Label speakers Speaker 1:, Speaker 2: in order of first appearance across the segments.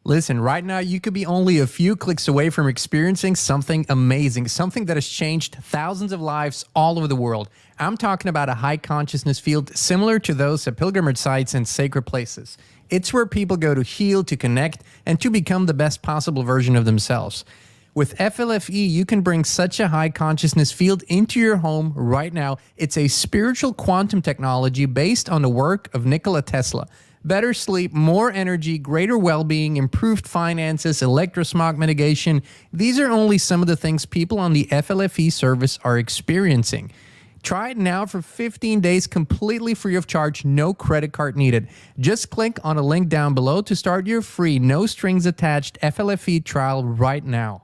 Speaker 1: Listen, right now you could be only a few clicks away from experiencing something amazing, something that has changed thousands of lives all over the world. I'm talking about a high consciousness field similar to those at pilgrimage sites and sacred places. It's where people go to heal, to connect, and to become the best possible version of themselves. With FLFE, you can bring such a high consciousness field into your home right now. It's a spiritual quantum technology based on the work of Nikola Tesla. Better sleep, more energy, greater well-being, improved finances, electrosmog mitigation. These are only some of the things people on the FLFE service are experiencing. Try it now for 15 days completely free of charge, no credit card needed. Just click on a link down below to start your free, no strings attached FLFE trial right now.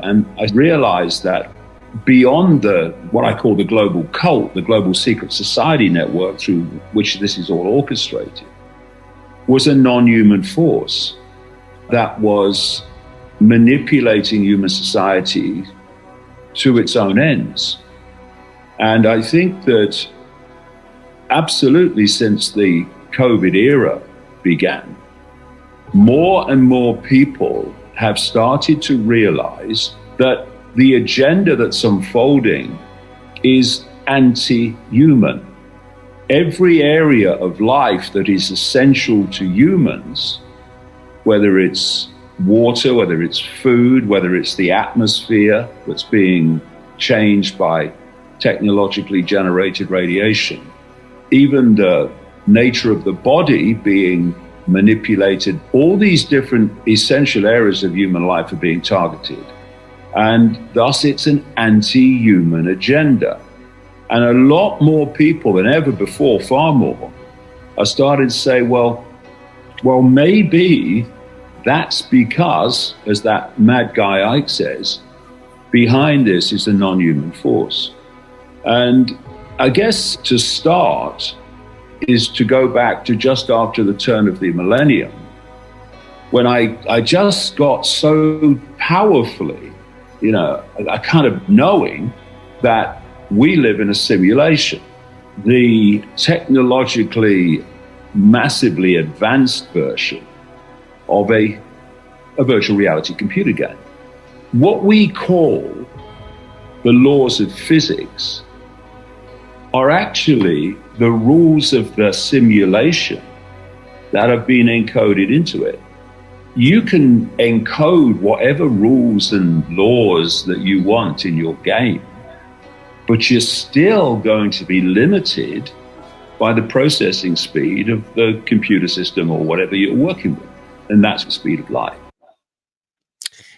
Speaker 2: And I realized that beyond what I call the global cult, the global secret society network through which this is all orchestrated, was a non-human force that was manipulating human society to its own ends. And I think that absolutely since the COVID era began, more and more people have started to realize that the agenda that's unfolding is anti-human. Every area of life that is essential to humans, whether it's water, whether it's food, whether it's the atmosphere that's being changed by technologically generated radiation, even the nature of the body being manipulated, all these different essential areas of human life are being targeted. And thus it's an anti-human agenda. And a lot more people than ever before, far more, are starting to say, well, maybe that's because, as that mad guy Ike says, behind this is a non-human force. And I guess to start is to go back to just after the turn of the millennium, when I just got so powerfully, a kind of knowing that we live in a simulation. The technologically massively advanced version of a virtual reality computer game. What we call the laws of physics are actually the rules of the simulation that have been encoded into it. You can encode whatever rules and laws that you want in your game, but you're still going to be limited by the processing speed of the computer system or whatever you're working with. And that's the speed of light.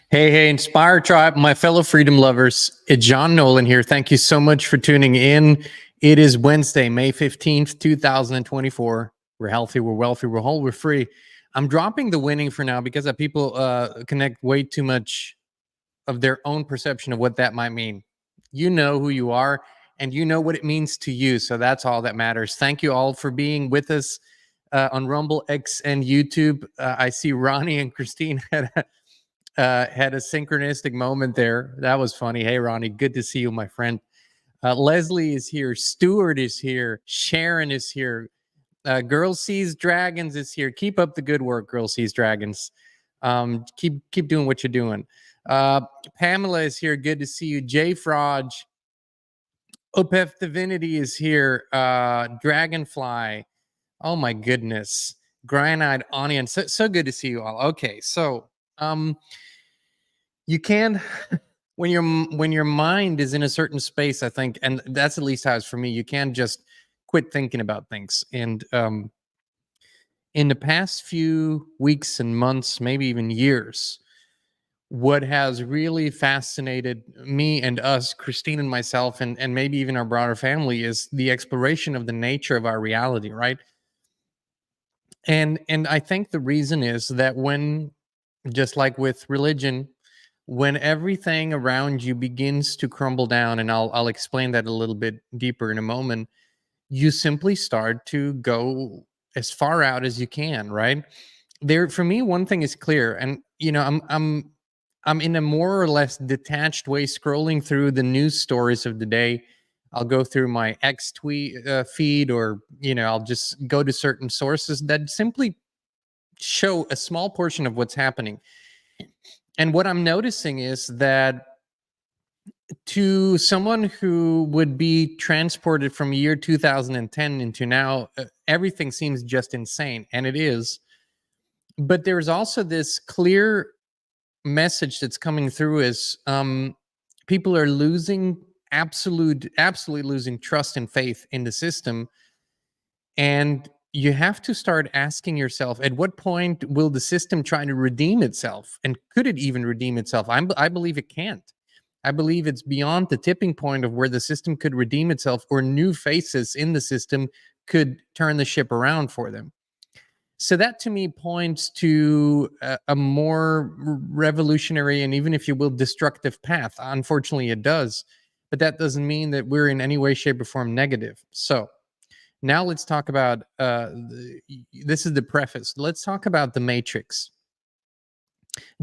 Speaker 1: Hey, Inspire Tribe, my fellow freedom lovers, it's John Nolan here. Thank you so much for tuning in. It is Wednesday, May 15th, 2024. We're healthy, we're wealthy, we're whole, we're free. I'm dropping the winning for now because people connect way too much of their own perception of what that might mean. You know who you are, and you know what it means to you, so that's all that matters. Thank you all for being with us on Rumble, X, and YouTube. I see Ronnie and Christine had a synchronistic moment there. That was funny. Hey, Ronnie, good to see you, my friend. Leslie is here. Stuart is here. Sharon is here. Girl Sees Dragons is here. Keep up the good work, Girl Sees Dragons. Keep doing what you're doing. Pamela is here. Good to see you. Jay Fraj. Opef Divinity is here. Dragonfly. Oh my goodness. Granite Onion. So good to see you all. Okay, so you can when your mind is in a certain space, I think, and that's at least how it's for me, you can just quit thinking about things. And in the past few weeks and months, maybe even years, what has really fascinated me and us, Christine and myself, and maybe even our broader family, is the exploration of the nature of our reality, right? And I think the reason is that when, just like with religion, when everything around you begins to crumble down, and I'll explain that a little bit deeper in a moment, you simply start to go as far out as you can, right? There, for me, one thing is clear, and I'm in a more or less detached way scrolling through the news stories of the day. I'll go through my X tweet feed, or I'll just go to certain sources that simply show a small portion of what's happening. And what I'm noticing is that to someone who would be transported from year 2010 into now, everything seems just insane, and it is. But there's also this clear message that's coming through is people are losing absolutely losing trust and faith in the system. And you have to start asking yourself, at what point will the system try to redeem itself? And could it even redeem itself? I believe it can't. I believe it's beyond the tipping point of where the system could redeem itself, or new faces in the system could turn the ship around for them. So that to me points to a more revolutionary and, even if you will, destructive path. Unfortunately, it does. But that doesn't mean that we're in any way, shape, or form negative. So now let's talk about this is the preface. Let's talk about the Matrix.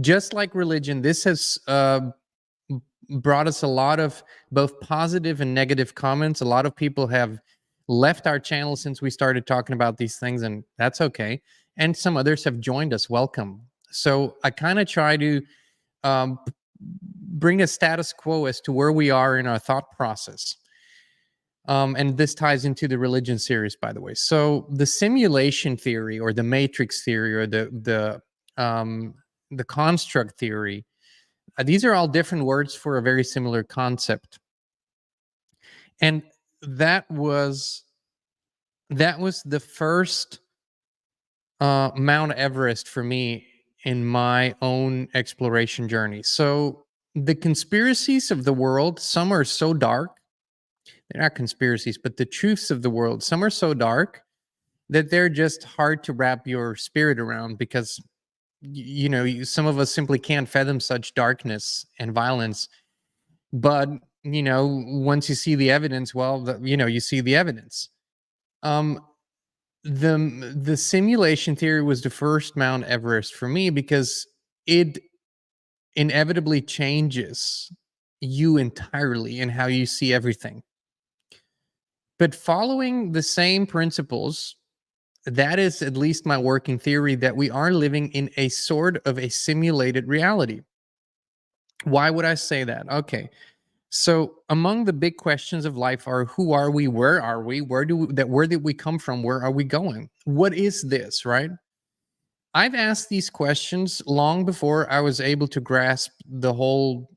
Speaker 1: Just like religion, this has brought us a lot of both positive and negative comments. A lot of people have left our channel since we started talking about these things, and that's okay. And some others have joined us. Welcome. So I kind of try to bring a status quo as to where we are in our thought process. And this ties into the religion series, by the way. So the simulation theory, or the matrix theory, or the construct theory, these are all different words for a very similar concept. And that was the first Mount Everest for me in my own exploration journey. So the conspiracies of the world, some are so dark. They're not conspiracies, but the truths of the world, some are so dark that they're just hard to wrap your spirit around, because some of us simply can't fathom such darkness and violence. But once you see the evidence, well, you see the evidence. The simulation theory was the first Mount Everest for me, because it inevitably changes you entirely in how you see everything. But following the same principles, that is at least my working theory, that we are living in a sort of a simulated reality. Why would I say that? Okay. So among the big questions of life are, who are we? Where are we? Where did we come from? Where are we going? What is this, right? I've asked these questions long before I was able to grasp the whole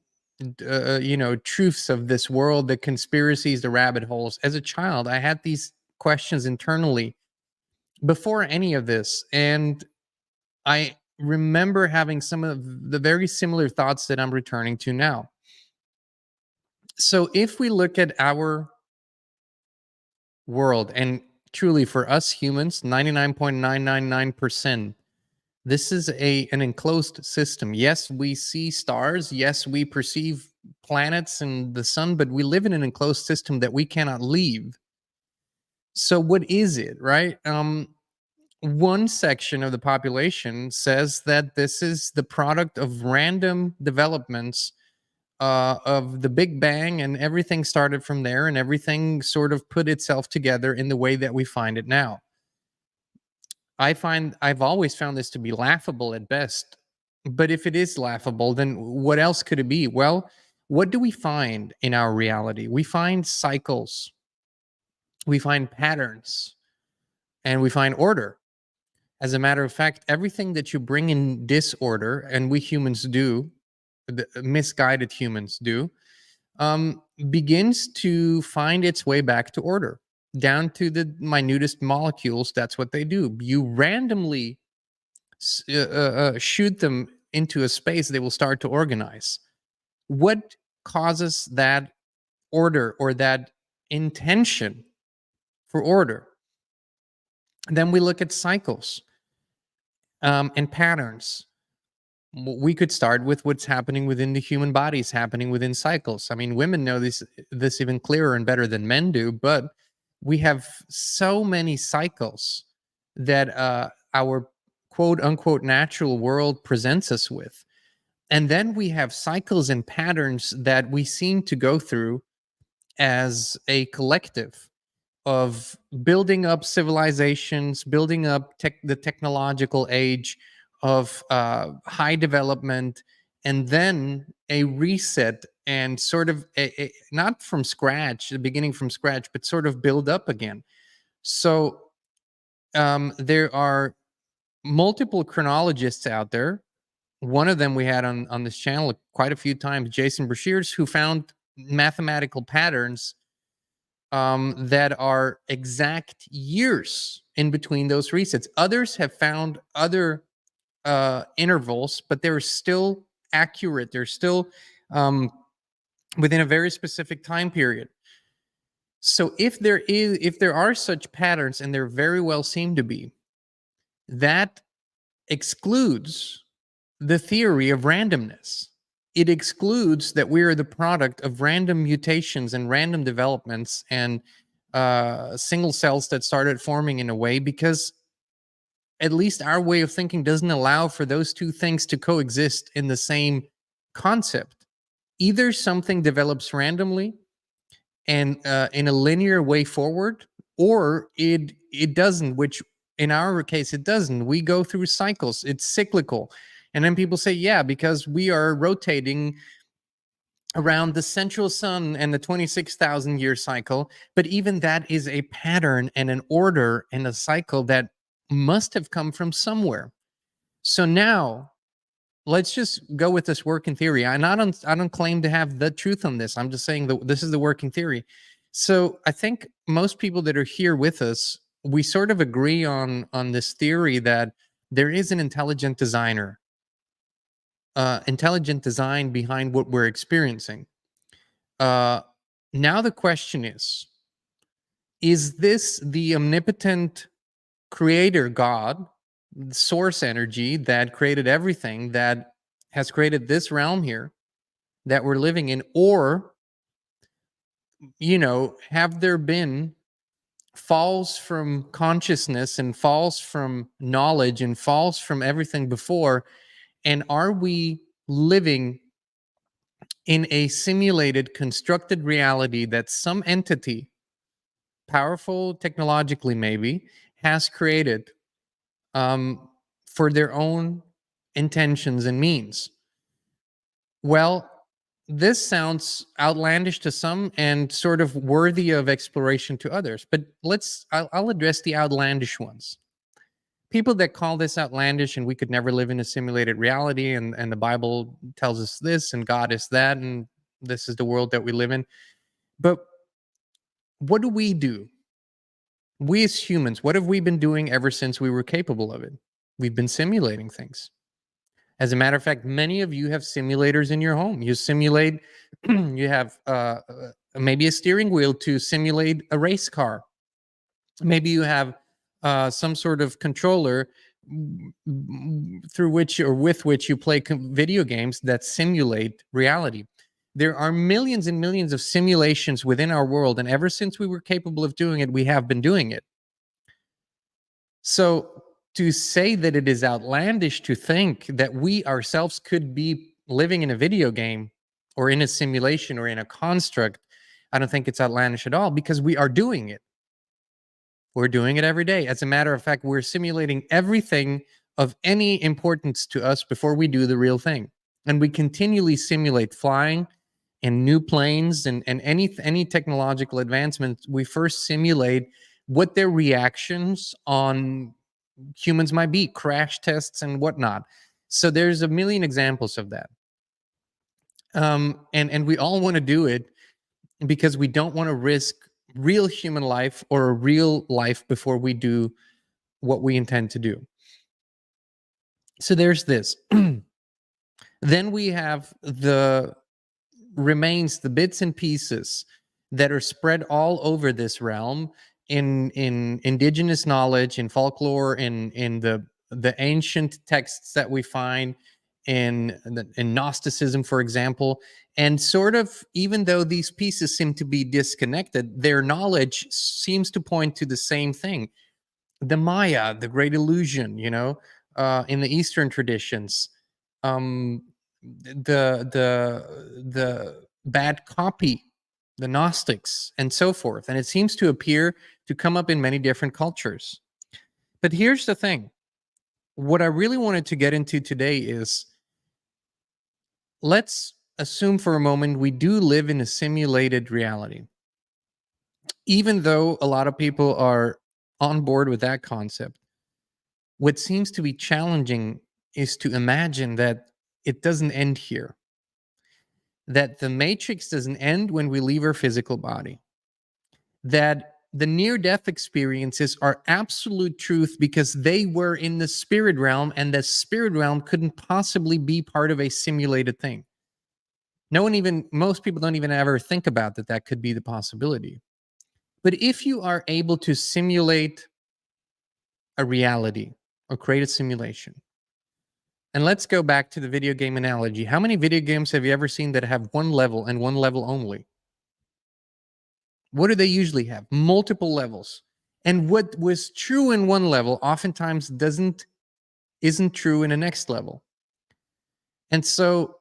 Speaker 1: truths of this world, the conspiracies, the rabbit holes. As a child, I had these questions internally before any of this. And I remember having some of the very similar thoughts that I'm returning to now. So if we look at our world, and truly for us humans, 99.999%, this is an enclosed system. Yes, we see stars. Yes, we perceive planets and the sun, but we live in an enclosed system that we cannot leave. So what is it, right? One section of the population says that this is the product of random developments of the Big Bang, and everything started from there, and everything sort of put itself together in the way that we find it now. I've always found this to be laughable at best. But if it is laughable, then what else could it be? Well, what do we find in our reality? We find cycles, we find patterns, and we find order. As a matter of fact, everything that you bring in disorder, and we humans do, the misguided humans do, begins to find its way back to order, down to the minutest molecules. That's what they do. You randomly shoot them into a space, they will start to organize. What causes that order, or that intention for order? Then we look at cycles and patterns. We could start with what's happening within the human bodies, happening within cycles. I mean, women know this even clearer and better than men do, but we have so many cycles that our quote unquote natural world presents us with. And then we have cycles and patterns that we seem to go through as a collective of building up civilizations, building up the technological age of high development, and then a reset and sort of not from scratch, the beginning from scratch, but sort of build up again. So there are multiple chronologists out there. One of them we had on this channel quite a few times, Jason Brashears, who found mathematical patterns that are exact years in between those resets. Others have found other intervals, but they're still accurate. They're still within a very specific time period. So if there are such patterns, and there very well seem to be, that excludes the theory of randomness. It excludes that we are the product of random mutations and random developments and single cells that started forming in a way, because at least our way of thinking doesn't allow for those two things to coexist in the same concept. Either something develops randomly and in a linear way forward, or it doesn't, which in our case it doesn't. We go through cycles. It's cyclical. And then people say, yeah, because we are rotating around the central sun and the 26,000 year cycle. But even that is a pattern and an order and a cycle that must have come from somewhere. So now let's just go with this working theory. I don't claim to have the truth on this. I'm just saying that this is the working theory. So I think most people that are here with us, we sort of agree on this theory that there is an intelligent designer. Intelligent design behind what we're experiencing. Now the question is this the omnipotent creator God, source energy that created everything, that has created this realm here that we're living in? Or, have there been falls from consciousness and falls from knowledge and falls from everything before? And are we living in a simulated, constructed reality that some entity, powerful technologically maybe, has created for their own intentions and means? Well, this sounds outlandish to some and sort of worthy of exploration to others. But I'll address the outlandish ones. People that call this outlandish and we could never live in a simulated reality, and the Bible tells us this, and God is that, and this is the world that we live in. But what do? We as humans, what have we been doing ever since we were capable of it? We've been simulating things. As a matter of fact, many of you have simulators in your home. You simulate, you have maybe a steering wheel to simulate a race car. Maybe you have some sort of controller through which or with which you play video games that simulate reality. There are millions and millions of simulations within our world, and ever since we were capable of doing it, we have been doing it. So to say that it is outlandish to think that we ourselves could be living in a video game or in a simulation or in a construct, I don't think it's outlandish at all, because we are doing it. We're doing it every day. As a matter of fact, we're simulating everything of any importance to us before we do the real thing. And we continually simulate flying and new planes and any technological advancements. We first simulate what their reactions on humans might be, crash tests and whatnot. So there's a million examples of that. And we all want to do it because we don't want to risk real human life or a real life before we do what we intend to do. So there's this. Then we have the remains, the bits and pieces that are spread all over this realm in indigenous knowledge, in folklore, in the ancient texts that we find, in Gnosticism, for example. And sort of, even though these pieces seem to be disconnected, their knowledge seems to point to the same thing. The Maya, the Great Illusion, in the Eastern traditions, the bad copy, the Gnostics, and so forth. And it seems to appear to come up in many different cultures. But here's the thing. What I really wanted to get into today is, let's assume for a moment we do live in a simulated reality. Even though a lot of people are on board with that concept, what seems to be challenging is to imagine that it doesn't end here. That the matrix doesn't end when we leave our physical body. That the near-death experiences are absolute truth because they were in the spirit realm, and the spirit realm couldn't possibly be part of a simulated thing. Most people don't even ever think about that could be the possibility. But if you are able to simulate a reality or create a simulation, and let's go back to the video game analogy. How many video games have you ever seen that have one level and one level only? What do they usually have? Multiple levels. And what was true in one level oftentimes isn't true in the next level. And so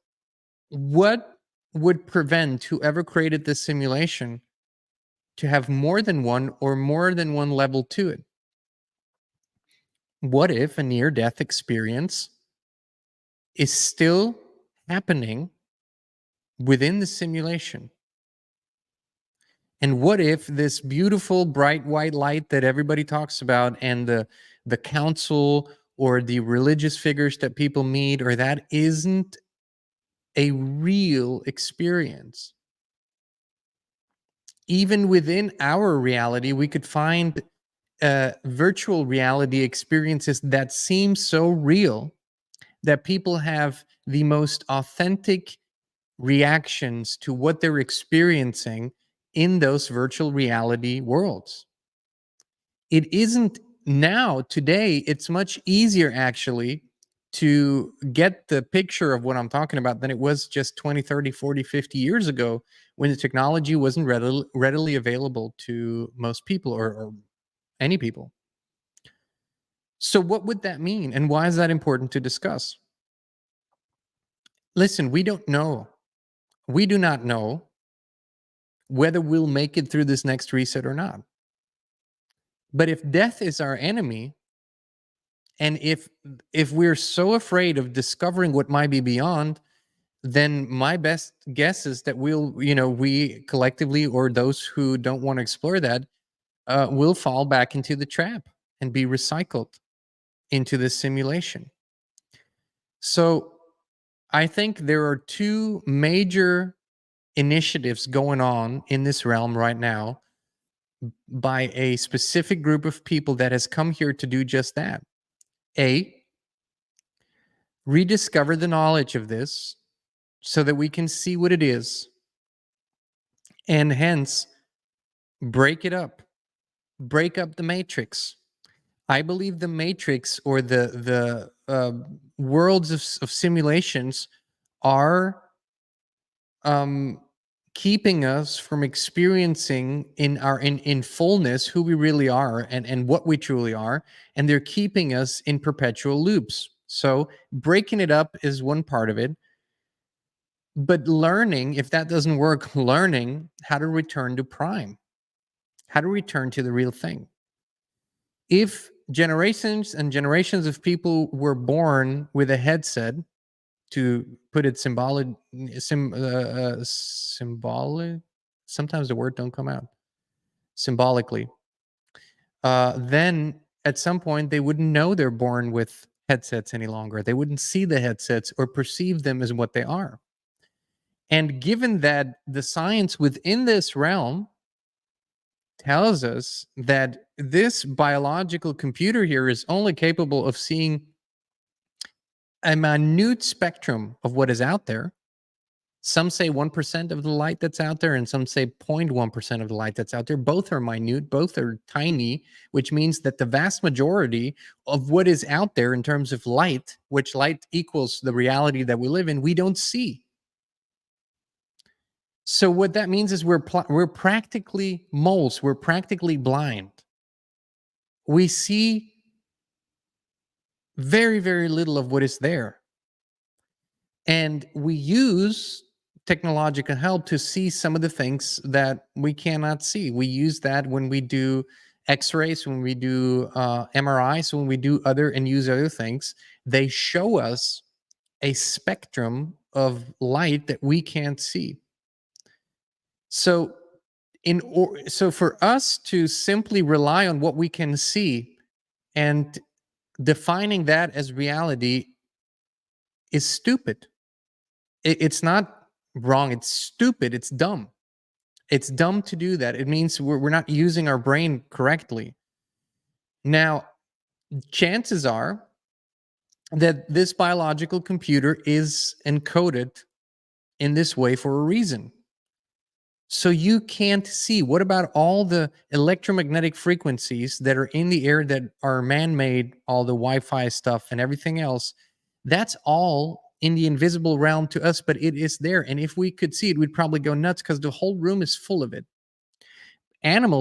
Speaker 1: what would prevent whoever created this simulation to have more than one or more than one level to it? What if a near-death experience is still happening within the simulation? And what if this beautiful bright white light that everybody talks about, and the council or the religious figures that people meet, or that isn't a real experience? Even within our reality, we could find virtual reality experiences that seem so real that people have the most authentic reactions to what they're experiencing in those virtual reality worlds. It isn't now, today, it's much easier actually to get the picture of what I'm talking about than it was just 20, 30, 40, 50 years ago, when the technology wasn't readily available to most people or any people. So what would that mean? And why is that important to discuss? Listen, we don't know. We do not know whether we'll make it through this next reset or not. But if death is our enemy, and if we're so afraid of discovering what might be beyond, then my best guess is that we collectively, or those who don't want to explore that, will fall back into the trap and be recycled into this simulation. So I think there are two major initiatives going on in this realm right now by a specific group of people that has come here to do just that. A, rediscover the knowledge of this so that we can see what it is, and hence break it up, break up the matrix. I believe the matrix, or the worlds of simulations, are keeping us from experiencing in fullness who we really are and what we truly are, and they're keeping us in perpetual loops. So breaking it up is one part of it, but learning, if that doesn't work, learning how to return to prime, how to return to the real thing. If generations and generations of people were born with a headset, to put it symbolic, sometimes the word don't come out, symbolically, then at some point they wouldn't know they're born with headsets any longer. They wouldn't see the headsets or perceive them as what they are. And given that the science within this realm tells us that this biological computer here is only capable of seeing a minute spectrum of what is out there, Some say 1% of the light that's out there, and some say 0.1% of the light that's out there. Both are minute, both are tiny, which means that the vast majority of what is out there in terms of light, which light equals the reality that we live in, we don't see. So what that means is we're practically moles. We're practically blind. We see very, very little of what is there. And we use technological help to see some of the things that we cannot see. We use that when we do x-rays, when we do MRIs, when we do use other things. They show us a spectrum of light that we can't see. So for us to simply rely on what we can see and defining that as reality is stupid. It's not wrong. It's stupid. It's dumb. It's dumb to do that. It means we're not using our brain correctly. Now, chances are that this biological computer is encoded in this way for a reason. So you can't see. What about all the electromagnetic frequencies that are in the air that are man-made, all the Wi-Fi stuff and everything else? That's all in the invisible realm to us, but it is there. And if we could see it, we'd probably go nuts because the whole room is full of it.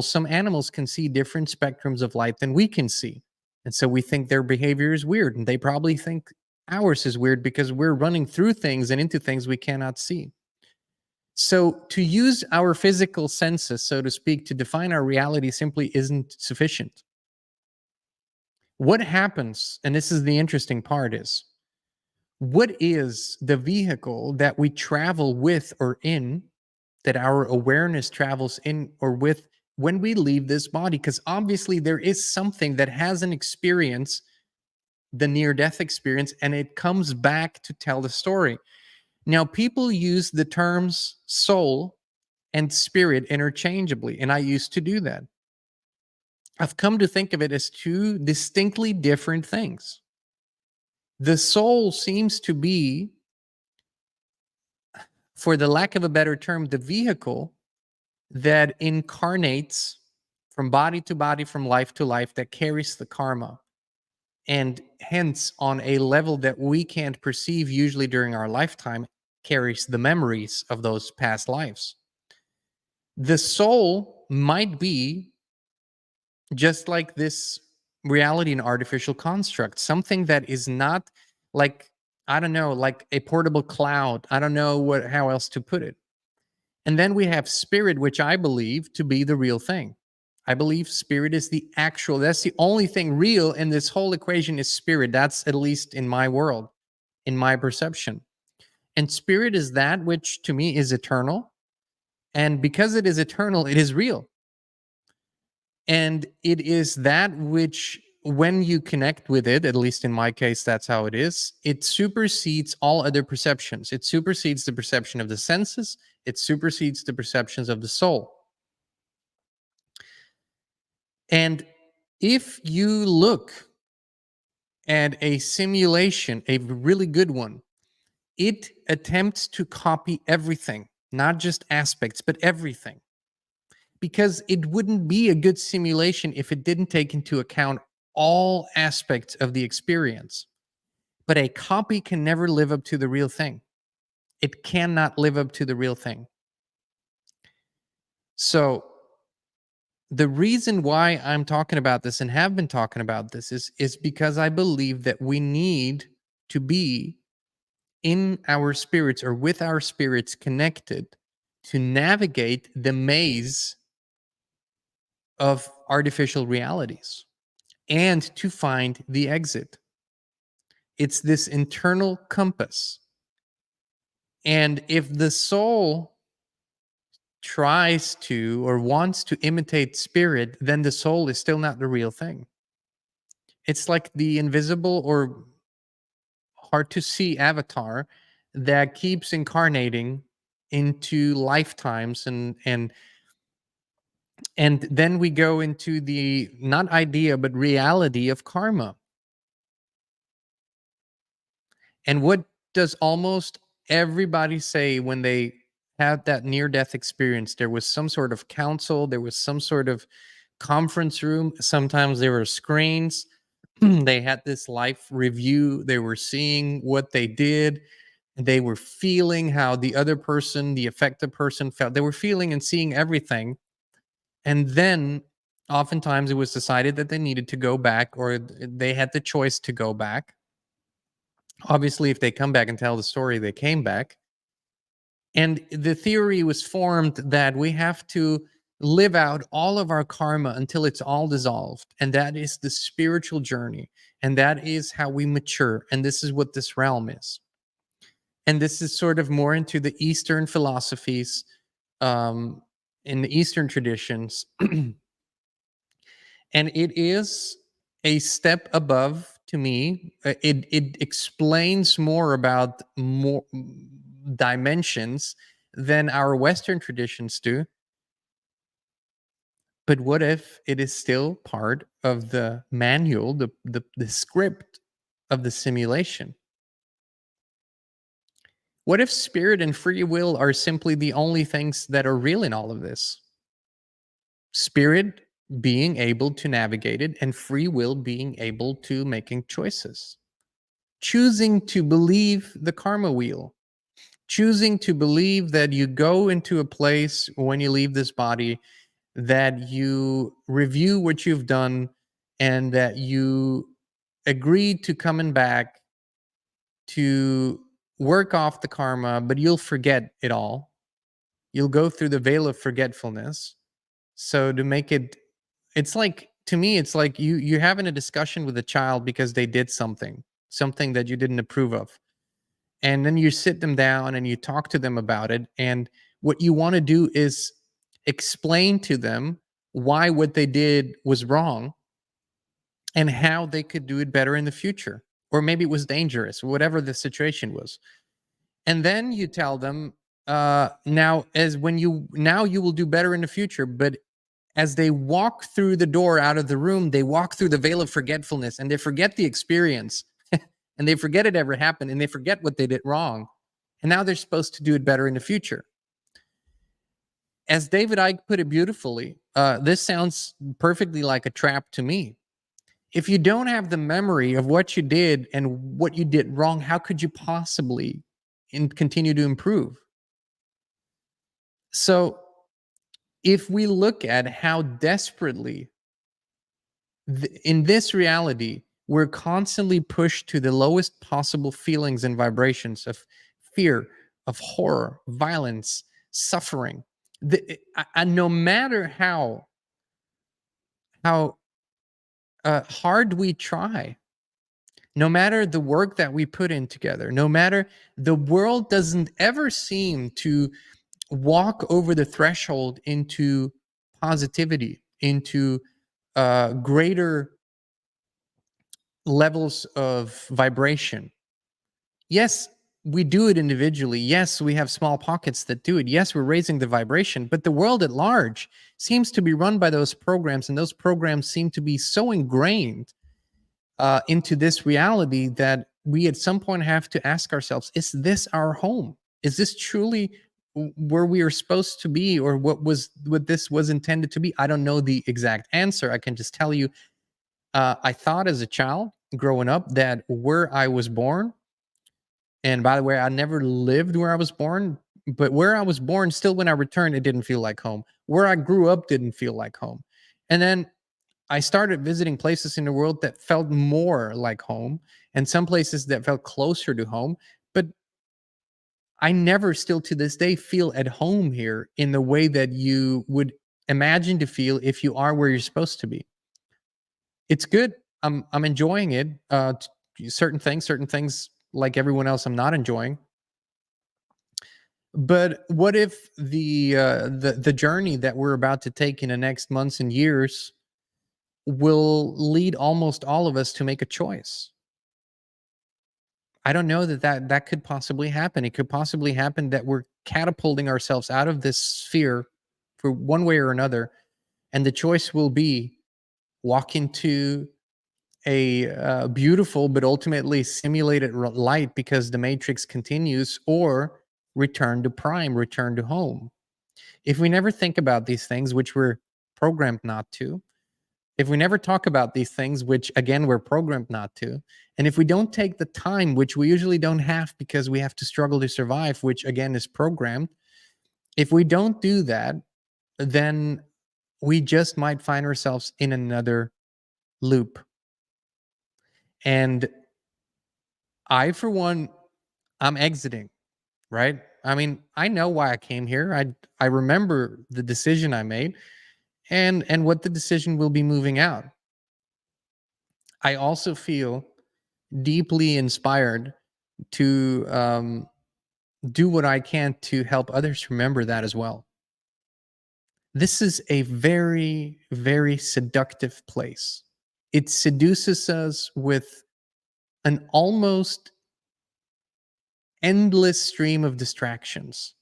Speaker 1: Some animals can see different spectrums of light than we can see. And so we think their behavior is weird, and they probably think ours is weird because we're running through things and into things we cannot see. So to use our physical senses, so to speak, to define our reality simply isn't sufficient. What happens, and this is the interesting part, is what is the vehicle that we travel with or in, that our awareness travels in or with when we leave this body? Because obviously there is something that has an experience, the near-death experience, and it comes back to tell the story. Now, people use the terms soul and spirit interchangeably, and I used to do that. I've come to think of it as two distinctly different things. The soul seems to be, for the lack of a better term, the vehicle that incarnates from body to body, from life to life, that carries the karma, and hence on a level that we can't perceive usually during our lifetime, carries the memories of those past lives. The soul might be just like this reality and artificial construct, something that is not like, I don't know, like a portable cloud. I don't know how else to put it. And then we have spirit, which I believe to be the real thing. I believe spirit is that's the only thing real in this whole equation is spirit. That's at least in my world, in my perception. And spirit is that which to me is eternal. And because it is eternal, it is real. And it is that which, when you connect with it, at least in my case, that's how it is, it supersedes all other perceptions. It supersedes the perception of the senses. It supersedes the perceptions of the soul. And if you look at a simulation, a really good one, it attempts to copy everything, not just aspects, but everything. Because it wouldn't be a good simulation if it didn't take into account all aspects of the experience. But a copy can never live up to the real thing. It cannot live up to the real thing. So the reason why I'm talking about this and have been talking about this is because I believe that we need to be in our spirits or with our spirits connected to navigate the maze of artificial realities and to find the exit. It's this internal compass. And if the soul tries to or wants to imitate spirit, then the soul is still not the real thing. It's like the invisible or hard to see avatar that keeps incarnating into lifetimes, and then we go into the not idea but reality of karma. And what does almost everybody say when they had that near-death experience, there was some sort of council, there was some sort of conference room. Sometimes there were screens. They had this life review. They were seeing what they did. They were feeling how the other person, the affected person, felt. They were feeling and seeing everything. And then oftentimes it was decided that they needed to go back, or they had the choice to go back. Obviously, if they come back and tell the story, they came back. And the theory was formed that we have to live out all of our karma until it's all dissolved. And that is the spiritual journey. And that is how we mature. And this is what this realm is. And this is sort of more into the Eastern philosophies, in the Eastern traditions. And it is a step above, to me. It explains more about more dimensions than our Western traditions do. But what if it is still part of the manual, the script of the simulation? What if spirit and free will are simply the only things that are real in all of this? Spirit being able to navigate it, and free will being able to making choices. Choosing to believe the karma wheel. Choosing to believe that you go into a place when you leave this body, that you review what you've done, and that you agree to coming back to work off the karma, but you'll forget it all. You'll go through the veil of forgetfulness. So to make it, it's like, to me, it's like you're having a discussion with a child because they did something that you didn't approve of. And then you sit them down and you talk to them about it. And what you want to do is explain to them why what they did was wrong and how they could do it better in the future. Or maybe it was dangerous, whatever the situation was. And then you tell them, now you will do better in the future. But as they walk through the door out of the room, they walk through the veil of forgetfulness, and they forget the experience, and they forget it ever happened, and they forget what they did wrong. And now they're supposed to do it better in the future. As David Icke put it beautifully, this sounds perfectly like a trap to me. If you don't have the memory of what you did and what you did wrong, how could you possibly continue to improve? So if we look at how desperately in this reality, we're constantly pushed to the lowest possible feelings and vibrations of fear, of horror, violence, suffering. And no matter how hard we try, no matter the work that we put in together, no matter, the world doesn't ever seem to walk over the threshold into positivity, into greater levels of vibration. Yes, we do it individually. Yes, we have small pockets that do it. Yes, we're raising the vibration, but the world at large seems to be run by those programs, and those programs seem to be so ingrained into this reality that we at some point have to ask ourselves, is this our home? Is this truly where we are supposed to be, or what this was intended to be? I don't know the exact answer. I can just tell you, I thought as a child growing up that where I was born, and by the way, I never lived where I was born, but where I was born, still when I returned, it didn't feel like home. Where I grew up didn't feel like home. And then I started visiting places in the world that felt more like home, and some places that felt closer to home. But I never, still to this day, feel at home here in the way that you would imagine to feel if you are where you're supposed to be. It's good. I'm enjoying it. Certain things like everyone else I'm not enjoying. But what if the journey that we're about to take in the next months and years will lead almost all of us to make a choice? I don't know that could possibly happen. It could possibly happen that we're catapulting ourselves out of this sphere for one way or another, and the choice will be walk into a beautiful but ultimately simulated light because the matrix continues, or return to prime, return to home. If we never think about these things, which we're programmed not to, if we never talk about these things, which again, we're programmed not to, and if we don't take the time, which we usually don't have because we have to struggle to survive, which again is programmed, if we don't do that, then we just might find ourselves in another loop. And I, for one, I'm exiting, right? I mean, I know why I came here. I remember the decision I made and what the decision will be moving out. I also feel deeply inspired to do what I can to help others remember that as well. This is a very, very seductive place. It seduces us with an almost endless stream of distractions.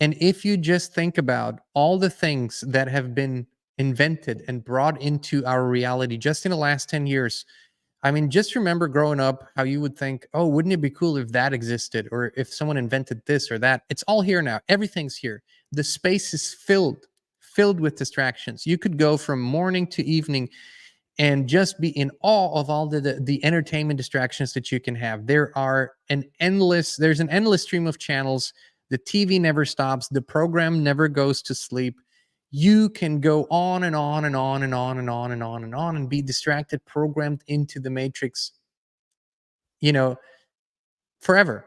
Speaker 1: And if you just think about all the things that have been invented and brought into our reality just in the last 10 years, I mean, just remember growing up how you would think, oh, wouldn't it be cool if that existed, or if someone invented this or that? It's all here now. Everything's here. The space is filled with distractions. You could go from morning to evening and just be in awe of all the entertainment distractions that you can have. There's an endless stream of channels. The TV never stops. The program never goes to sleep. You can go on and on and on and on and on and on and on and be distracted, programmed into the matrix, forever,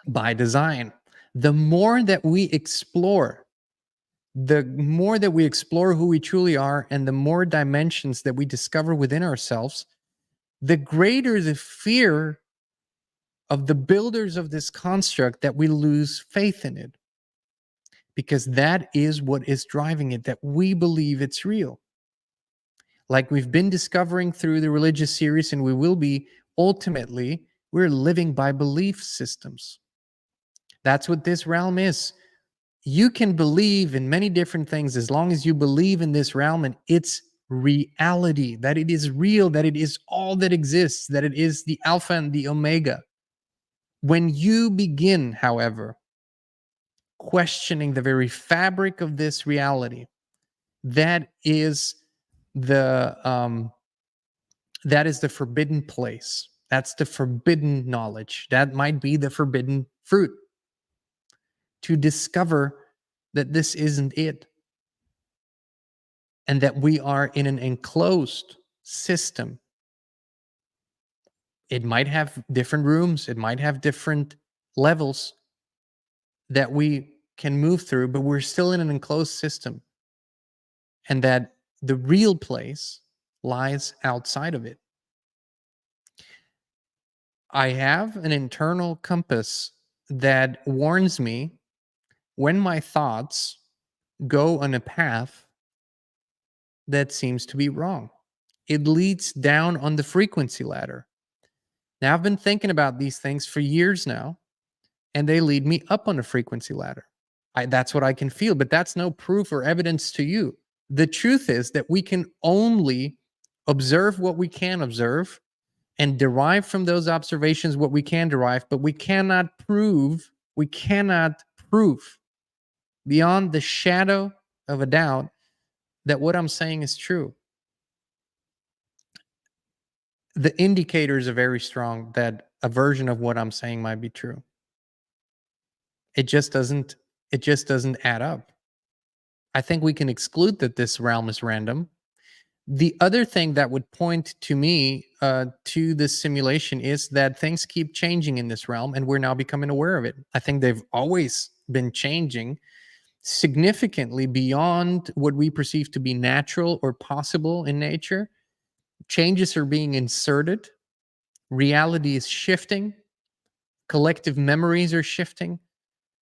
Speaker 1: by design. The more that we explore who we truly are, and the more dimensions that we discover within ourselves, the greater the fear of the builders of this construct that we lose faith in it. Because that is what is driving it, that we believe it's real. Like we've been discovering through the religious series, and we will be, ultimately, we're living by belief systems. That's what this realm is. You can believe in many different things as long as you believe in this realm and its reality, that it is real, that it is all that exists, that it is the Alpha and the Omega. When you begin, however, questioning the very fabric of this reality, that is the forbidden place. That's the forbidden knowledge. That might be the forbidden fruit. To discover that this isn't it, and that we are in an enclosed system. It might have different rooms, it might have different levels that we can move through, but we're still in an enclosed system, and that the real place lies outside of it. I have an internal compass that warns me when my thoughts go on a path that seems to be wrong. It leads down on the frequency ladder. Now, I've been thinking about these things for years now, and they lead me up on the frequency ladder. That's what I can feel, but that's no proof or evidence to you. The truth is that we can only observe what we can observe and derive from those observations what we can derive, but we cannot prove beyond the shadow of a doubt that what I'm saying is true. The indicators are very strong that a version of what I'm saying might be true. It just doesn't add up. I think we can exclude that this realm is random. The other thing that would point to me to this simulation is that things keep changing in this realm, and we're now becoming aware of it. I think they've always been changing significantly beyond what we perceive to be natural or possible in nature. Changes are being inserted. Reality is shifting. Collective memories are shifting.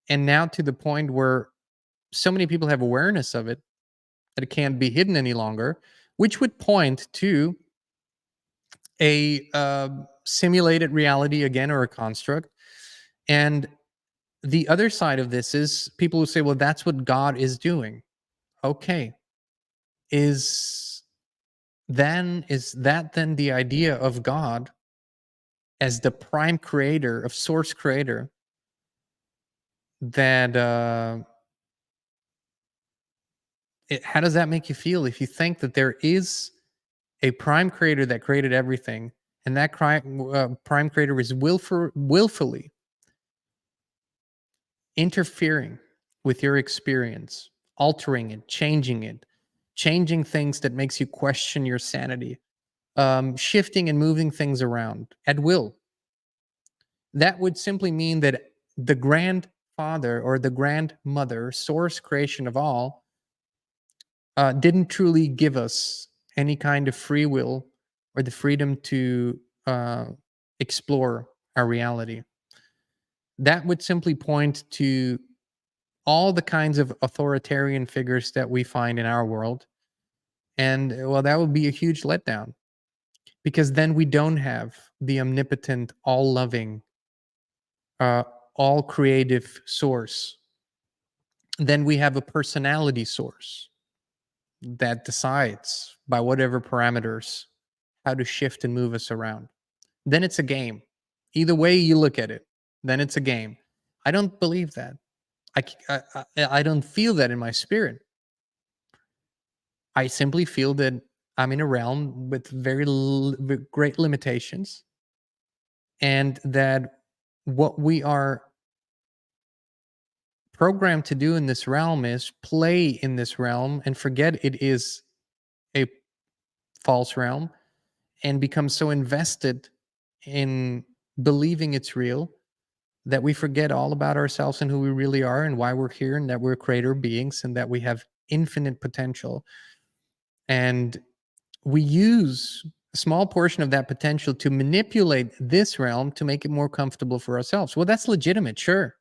Speaker 1: And now to the point where so many people have awareness of it that it can't be hidden any longer, which would point to a simulated reality again, or a construct. And the other side of this is people who say, well, that's what God is doing. Okay. Is then is that then the idea of God as the prime creator, of source creator, that how does that make you feel if you think that there is a prime creator that created everything, and that prime creator is willfully interfering with your experience, altering it, changing things that makes you question your sanity, shifting and moving things around at will? That would simply mean that the grandfather or the grandmother, source creation of all, didn't truly give us any kind of free will or the freedom to explore our reality. That would simply point to all the kinds of authoritarian figures that we find in our world. And well, that would be a huge letdown, because then we don't have the omnipotent, all loving, uh, all creative source. Then we have a personality source that decides by whatever parameters how to shift and move us around. Then it's a game. Either way you look at it, then it's a game. I don't believe that. I don't feel that in my spirit. I simply feel that I'm in a realm with with great limitations, and that what we are programmed to do in this realm is play in this realm and forget it is a false realm, and become so invested in believing it's real that we forget all about ourselves and who we really are and why we're here, and that we're creator beings and that we have infinite potential. And we use a small portion of that potential to manipulate this realm to make it more comfortable for ourselves. Well, that's legitimate, sure.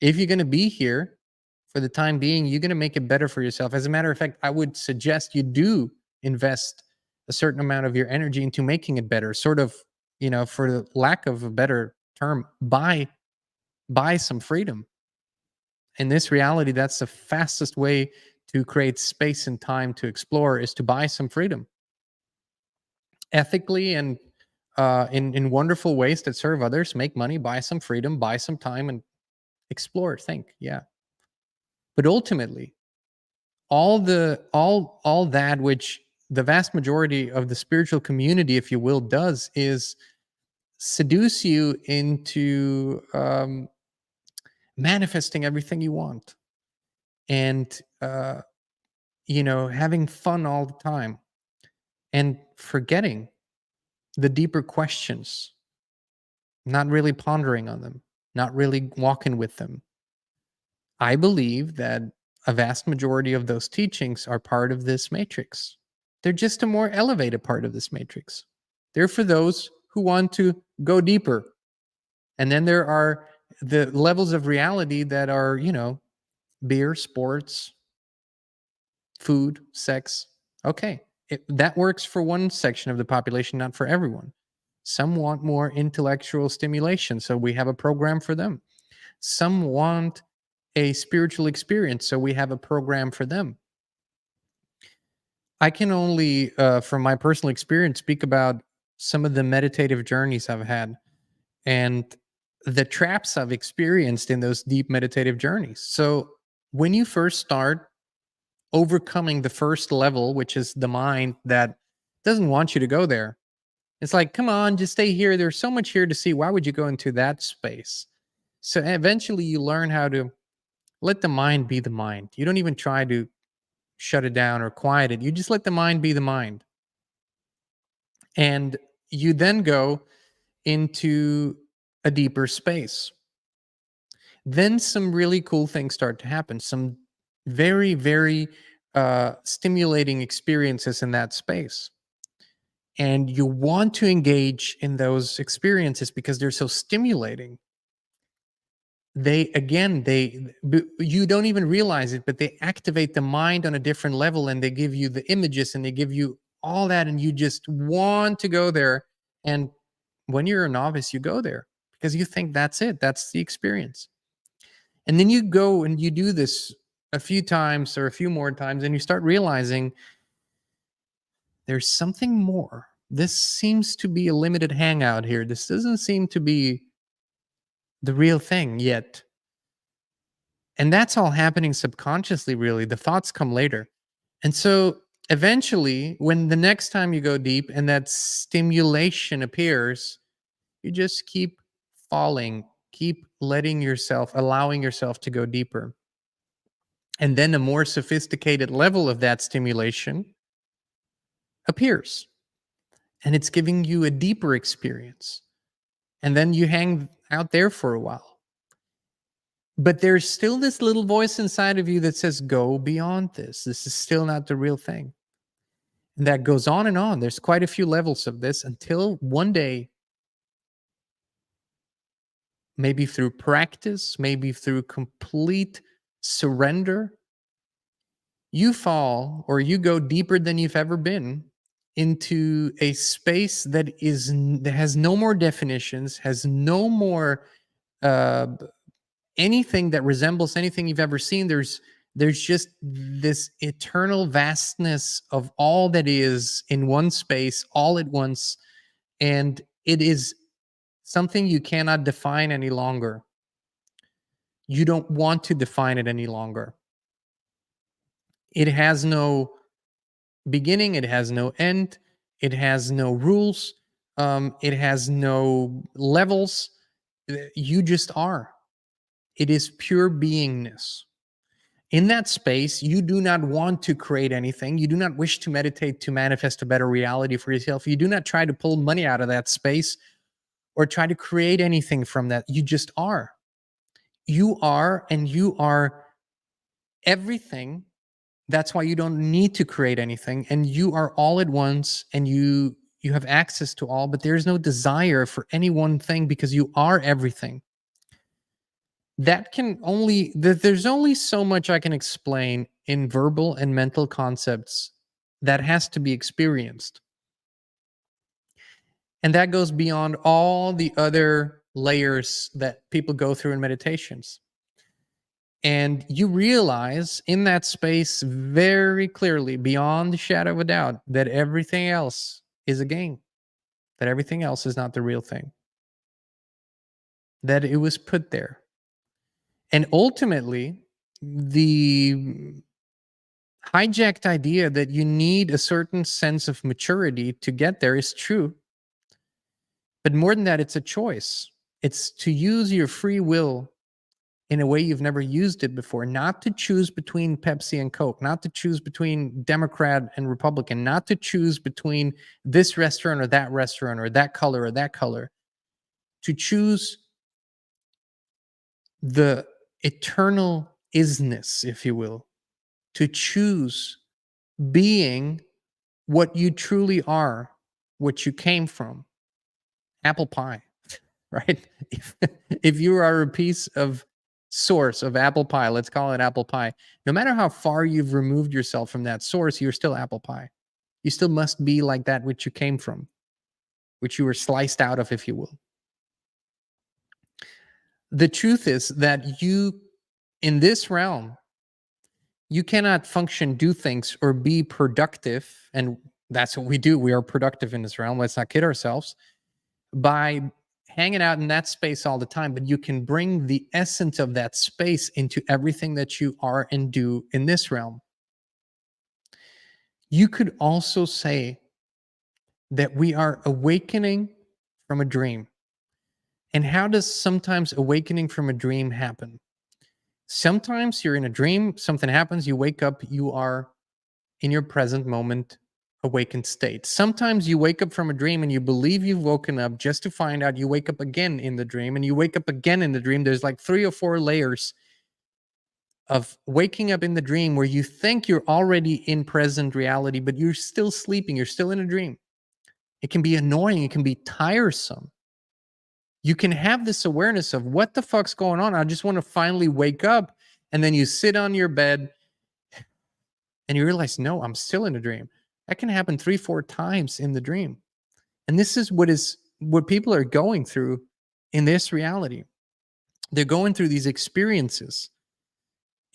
Speaker 1: If you're going to be here for the time being, you're going to make it better for yourself. As a matter of fact, I would suggest you do invest a certain amount of your energy into making it better, sort of, for the lack of a better term, buy some freedom. In this reality, that's the fastest way to create space and time to explore, is to buy some freedom ethically, and in wonderful ways that serve others. Make money, buy some freedom, buy some time, and explore, think. Yeah. But ultimately, all that which the vast majority of the spiritual community, if you will, does is seduce you into manifesting everything you want, and having fun all the time, and forgetting the deeper questions, not really pondering on them, not really walking with them. I believe that a vast majority of those teachings are part of this matrix. They're just a more elevated part of this matrix. They're for those who want to go deeper. And then there are the levels of reality that are, beer, sports, food, sex. Okay. That works for one section of the population, not for everyone. Some want more intellectual stimulation, so we have a program for them. Some want a spiritual experience, so we have a program for them. I can only, from my personal experience, speak about some of the meditative journeys I've had and the traps I've experienced in those deep meditative journeys. So when you first start overcoming the first level, which is the mind that doesn't want you to go there, it's like, come on, just stay here. There's so much here to see. Why would you go into that space? So eventually you learn how to let the mind be the mind. You don't even try to shut it down or quiet it. You just let the mind be the mind. And you then go into a deeper space. Then some really cool things start to happen. Some very, very stimulating experiences in that space. And you want to engage in those experiences because they're so stimulating. You don't even realize it, but they activate the mind on a different level, and they give you the images, and they give you all that, and you just want to go there. And when you're a novice, you go there because you think that's it, that's the experience. And then you go and you do this a few times or a few more times, and you start realizing there's something more. This seems to be a limited hangout here. This doesn't seem to be the real thing yet. And that's all happening subconsciously, really. The thoughts come later. And so eventually, when the next time you go deep and that stimulation appears, you just keep falling, keep letting yourself, allowing yourself to go deeper. And then a more sophisticated level of that stimulation appears. And it's giving you a deeper experience. And then you hang out there for a while. But there's still this little voice inside of you that says, go beyond this. This is still not the real thing. And that goes on and on. There's quite a few levels of this until one day, maybe through practice, maybe through complete surrender, you fall or you go deeper than you've ever been into a space that has no more definitions, has no more anything that resembles anything you've ever seen. There's just this eternal vastness of all that is in one space all at once, and it is something you cannot define any longer. You don't want to define it any longer. It has no beginning, it has no end, it has no rules, it has no levels. You just are. It is pure beingness. In that space, you do not want to create anything. You do not wish to meditate to manifest a better reality for yourself. You do not try to pull money out of that space or try to create anything from that. You just are. You are, and you are everything. That's why you don't need to create anything. And you are all at once, and you have access to all, but there's no desire for any one thing because you are everything. That can only, there's only so much I can explain in verbal and mental concepts that has to be experienced. And that goes beyond all the other layers that people go through in meditations. And you realize in that space very clearly, beyond the shadow of a doubt, that everything else is a game, that everything else is not the real thing, that it was put there. And ultimately, the hijacked idea that you need a certain sense of maturity to get there is true. But more than that, it's a choice. It's to use your free will in a way you've never used it before, not to choose between Pepsi and Coke, not to choose between Democrat and Republican, not to choose between this restaurant or that color or that color, to choose the eternal isness, if you will, to choose being what you truly are, what you came from. Apple pie, right? If you are a piece of source of apple pie, let's call it apple pie, no matter how far you've removed yourself from that source, you're still apple pie. You still must be like that which you came from, which you were sliced out of, if you will. The truth is that you, in this realm, you cannot function, do things, or be productive, and that's what we do. We are productive in this realm. Let's not kid ourselves, by hanging out in that space all the time, but you can bring the essence of that space into everything that you are and do in this realm. You could also say that we are awakening from a dream. And how does sometimes awakening from a dream happen? Sometimes you're in a dream, something happens, you wake up, you are in your present moment awakened state. Sometimes you wake up from a dream and you believe you've woken up, just to find out you wake up again in the dream, and you wake up again in the dream. There's like 3 or 4 layers of waking up in the dream where you think you're already in present reality, but you're still sleeping, you're still in a dream. It can be annoying, it can be tiresome. You can have this awareness of what the fuck's going on. I just want to finally wake up. And then you sit on your bed and you realize, no, I'm still in a dream. That can happen 3, 4 times in the dream. And this is what people are going through in this reality. They're going through these experiences.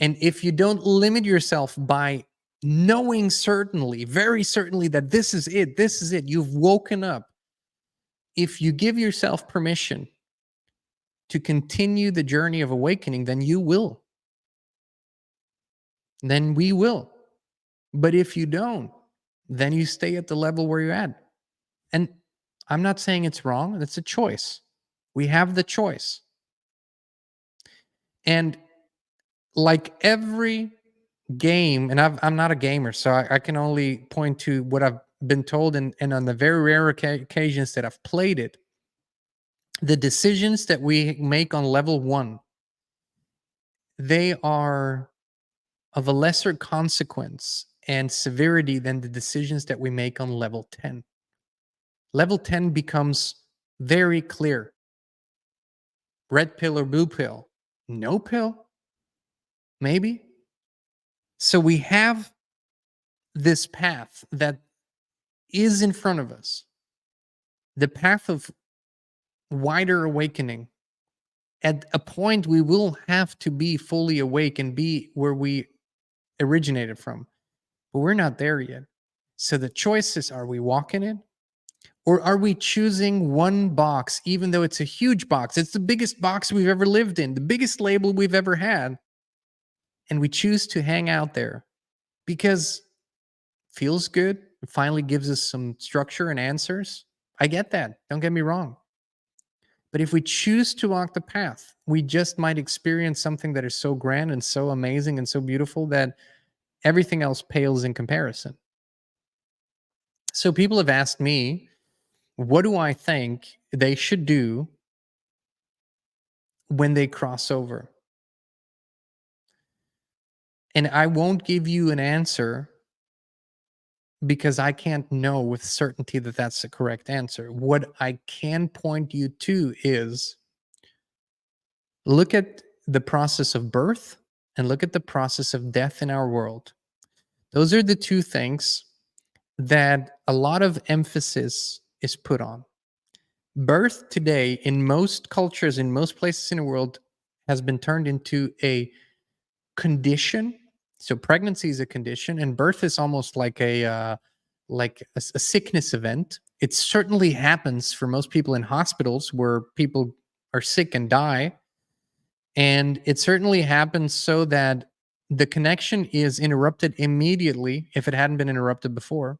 Speaker 1: And if you don't limit yourself by knowing certainly, very certainly that this is it, you've woken up. If you give yourself permission to continue the journey of awakening, then you will. Then we will. But if you don't, then you stay at the level where you're at. And I'm not saying it's wrong. That's a choice. We have the choice. And like every game, and I'm not a gamer, so I can only point to what I've been told, and on the very rare occasions that I've played it, the decisions that we make on level 1, they are of a lesser consequence and severity than the decisions that we make on level 10. Level 10 becomes very clear. Red pill or blue pill? No pill? Maybe. So we have this path that is in front of us, the path of wider awakening. At a point, we will have to be fully awake and be where we originated from, but we're not there yet. So the choice is, are we walking it? Or are we choosing one box, even though it's a huge box? It's the biggest box we've ever lived in, the biggest label we've ever had. And we choose to hang out there because it feels good. It finally gives us some structure and answers. I get that. Don't get me wrong. But if we choose to walk the path, we just might experience something that is so grand and so amazing and so beautiful that everything else pales in comparison. So people have asked me, what do I think they should do when they cross over? And I won't give you an answer because I can't know with certainty that that's the correct answer. What I can point you to is look at the process of birth and look at the process of death in our world. Those are the two things that a lot of emphasis is put on. Birth today in most cultures, in most places in the world, has been turned into a condition. So pregnancy is a condition, and birth is almost like a sickness event. It certainly happens for most people in hospitals where people are sick and die. And it certainly happens so that the connection is interrupted immediately if it hadn't been interrupted before.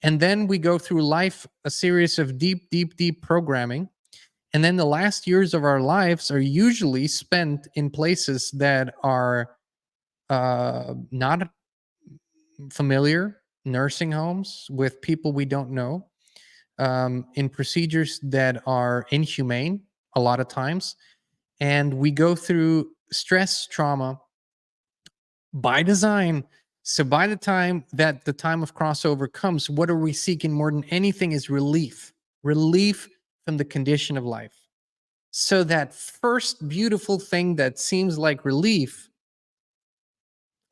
Speaker 1: And then we go through life, a series of deep programming. And then the last years of our lives are usually spent in places that are not familiar, nursing homes with people we don't know, in procedures that are inhumane a lot of times. And we go through stress, trauma by design. So by the time that the time of crossover comes, what are we seeking more than anything is relief from the condition of life. So that first beautiful thing that seems like relief,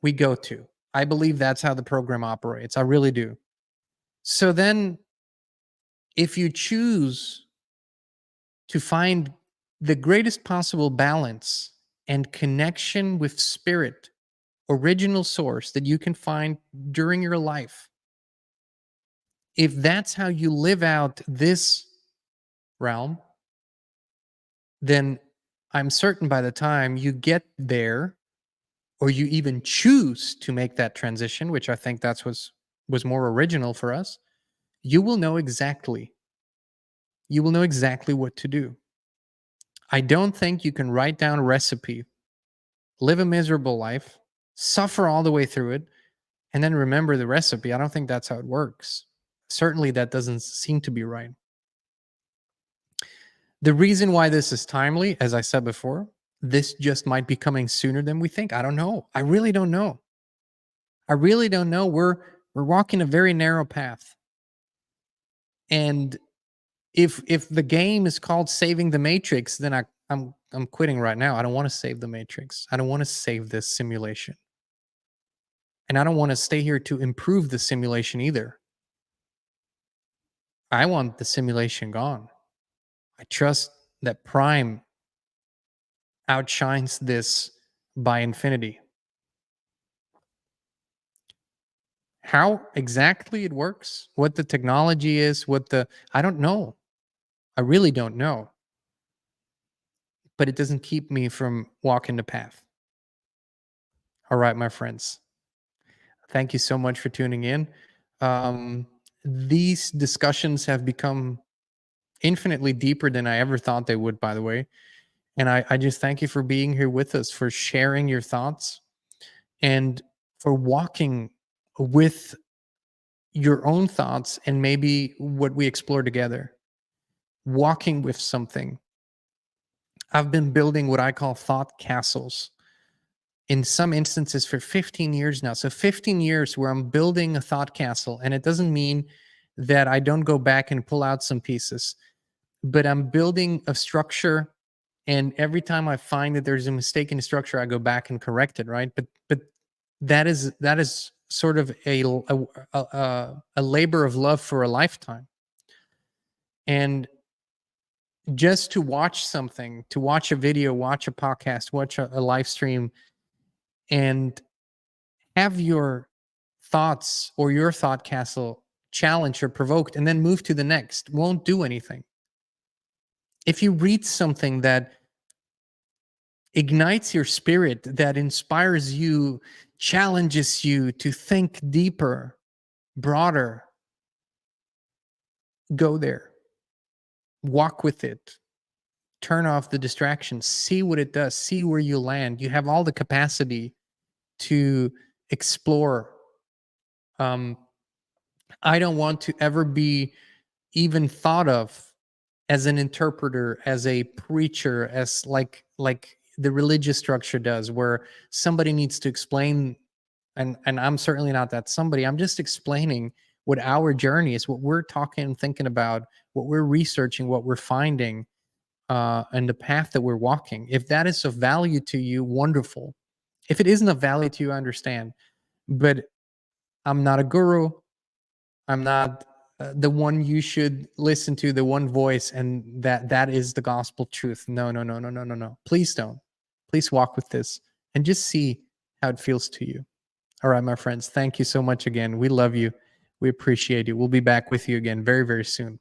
Speaker 1: we go to. I believe that's how the program operates. I really do. So then if you choose to find the greatest possible balance and connection with spirit, original source that you can find during your life, if that's how you live out this realm, then I'm certain by the time you get there, or you even choose to make that transition, which I think that's was more original for us, you will know exactly what to do. I don't think you can write down a recipe, live a miserable life, suffer all the way through it, and then remember the recipe. I don't think that's how it works. Certainly that doesn't seem to be right. The reason why this is timely, as I said before, this just might be coming sooner than we think. I don't know. I really don't know. We're walking a very narrow path. And if the game is called Saving the Matrix, then I'm quitting right now. I don't want to save the Matrix. I don't want to save this simulation. And I don't want to stay here to improve the simulation either. I want the simulation gone. I trust that Prime outshines this by infinity. How exactly it works, what the technology is, I don't know. I really don't know. But it doesn't keep me from walking the path. All right, my friends. Thank you so much for tuning in. These discussions have become infinitely deeper than I ever thought they would, by the way. And I just thank you for being here with us, for sharing your thoughts, and for walking with your own thoughts and maybe what we explore together. Walking with something. I've been building what I call thought castles in some instances for 15 years now. So 15 years where I'm building a thought castle. And it doesn't mean that I don't go back and pull out some pieces, but I'm building a structure. And every time I find that there's a mistake in the structure, I go back and correct it, right? But that is sort of a labor of love for a lifetime. And just to watch something, to watch a video, watch a podcast, watch a live stream, and have your thoughts or your thought castle challenged or provoked, and then move to the next, won't do anything. If you read something that ignites your spirit, that inspires you, challenges you to think deeper, broader, go there. Walk with it. Turn off the distractions. See what it does. See where you land. You have all the capacity to explore. I don't want to ever be even thought of as an interpreter, as a preacher, as like the religious structure does, where somebody needs to explain, and I'm certainly not that somebody. I'm just explaining what our journey is, what we're talking and thinking about, what we're researching, what we're finding, and the path that we're walking. If that is of value to you, wonderful. If it isn't of value to you, I understand. But I'm not a guru. I'm not the one you should listen to, the one voice, and that is the gospel truth. No, no, no, no, no, no, no. Please don't. Please walk with this and just see how it feels to you. All right, my friends. Thank you so much again. We love you. We appreciate you. We'll be back with you again very, very soon.